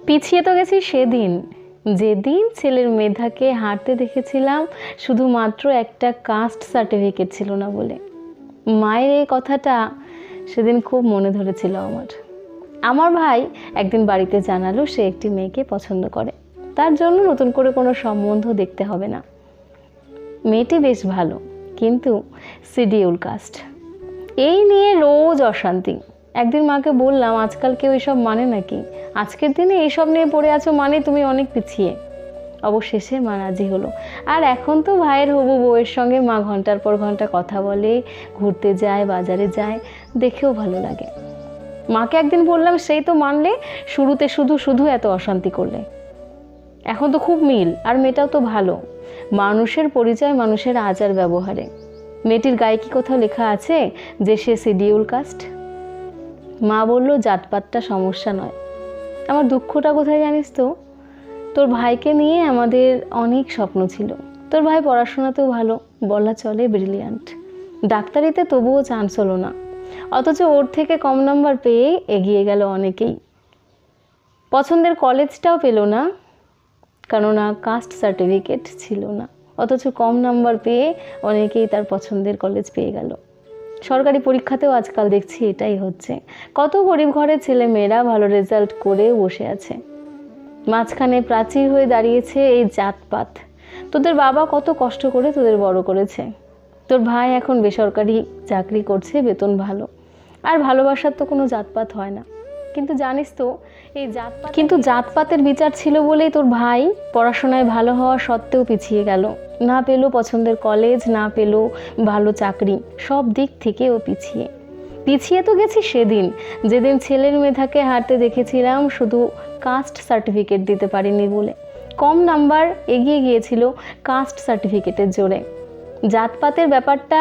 পিছিয়ে তো গেছি সেদিন, যেদিন ছেলের মেধাকে হাঁটতে দেখেছিলাম শুধুমাত্র একটা কাস্ট সার্টিফিকেট ছিল না বলে। মায়ের এই কথাটা সেদিন খুব মনে ধরেছিল আমার ভাই একদিন বাড়িতে জানালো সে একটি মেয়েকে পছন্দ করে, তার জন্য নতুন করে কোনো সম্বন্ধ দেখতে হবে না। মেয়েটি বেশ ভালো, কিন্তু শিডিউল কাস্ট। এই নিয়ে রোজ অশান্তি। একদিন মাকে বললাম, আজকাল কেউ এসব মানে নাকি? আজকের দিনে এইসব নিয়ে পড়ে আছো মানে তুমি অনেক পিছিয়ে। অবশেষে মা রাজি হলো। আর এখন তো ভাইয়ের হবু বউয়ের সঙ্গে মা ঘন্টার পর ঘন্টা কথা বলে, ঘুরতে যায়, বাজারে যায়, দেখেও ভালো লাগে। মাকে একদিন বললাম, সেই তো মানলে, শুরুতে শুধু শুধু এত অশান্তি করলে। এখন তো খুব মিল, আর মেয়েটাও তো ভালো। মানুষের পরিচয় মানুষের আচার ব্যবহারে। মেয়েটির গায়ে কি কোথাও লেখা আছে যে সে শিডিউল কাস্ট? মা বলল, জাতপাতটা সমস্যা নয়। আমার দুঃখটা কোথায় জানিস তো? তোর ভাইকে নিয়ে আমাদের অনেক স্বপ্ন ছিল। তোর ভাই পড়াশোনাতেও ভালো, বলা চলে ব্রিলিয়ান্ট। ডাক্তারিতে তবুও চান্স হলো না, অথচ ওর থেকে কম নাম্বার পেয়ে এগিয়ে গেল অনেকেই। পছন্দের কলেজটাও পেল না, কেননা কাস্ট সার্টিফিকেট ছিল না। অথচ কম নাম্বার পেয়ে অনেকেই তার পছন্দের কলেজ পেয়ে গেল। সরকারি পরীক্ষাতেও আজকাল দেখছি এটাই হচ্ছে। কত গরিব ঘরের ছেলে মেয়েরা ভালো রেজাল্ট করে বসে আছে। মাঝখানে প্রাচীর হয়ে দাঁড়িয়েছে এই জাতপাত। তোদের বাবা কত কষ্ট করে তোদের বড় করেছে। তোর ভাই এখন বেসরকারি চাকরি করছে, বেতন ভালো। আর ভালোবাসার তো কোনো জাতপাত হয় না। কিন্তু জানিস তো, এই জাতপাতের বিচার ছিল বলেই তোর ভাই পড়াশোনায় ভালো হওয়া সত্ত্বেও পিছিয়ে গেল। না পেলো পছন্দের কলেজ, না পেলো ভালো চাকরি, সব দিক থেকে ও পিছিয়ে তো গেছি সেদিন, যেদিন ছেলের মেধাকে হাঁটতে দেখেছিলাম শুধু কাস্ট সার্টিফিকেট দিতে পারিনি বলে। কম নাম্বার এগিয়ে গিয়েছিল কাস্ট সার্টিফিকেটের জোরে। জাতপাতের ব্যাপারটা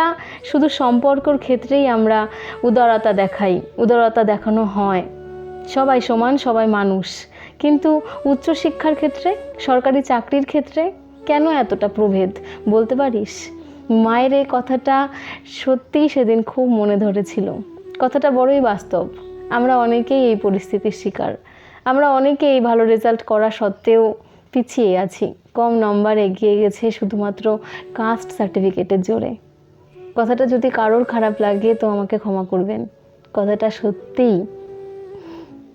শুধু সম্পর্কর ক্ষেত্রেই আমরা উদারতা দেখাই, উদারতা দেখানো হয়। সবাই সমান, সবাই মানুষ। কিন্তু উচ্চশিক্ষার ক্ষেত্রে, সরকারি চাকরির ক্ষেত্রে কেন এতটা প্রভেদ বলতে পারিস? মায়ের এই কথাটা সত্যিই সেদিন খুব মনে ধরেছিল। কথাটা বড়ই বাস্তব। আমরা অনেকেই এই পরিস্থিতির শিকার। আমরা অনেকেই ভালো রেজাল্ট করা সত্ত্বেও পিছিয়ে আছি। কম নম্বর এগিয়ে গেছে শুধুমাত্র কাস্ট সার্টিফিকেটের জোরে। কথাটা যদি কারোর খারাপ লাগে তো আমাকে ক্ষমা করবেন। কথাটা সত্যিই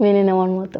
মেনে নেওয়ার মতো।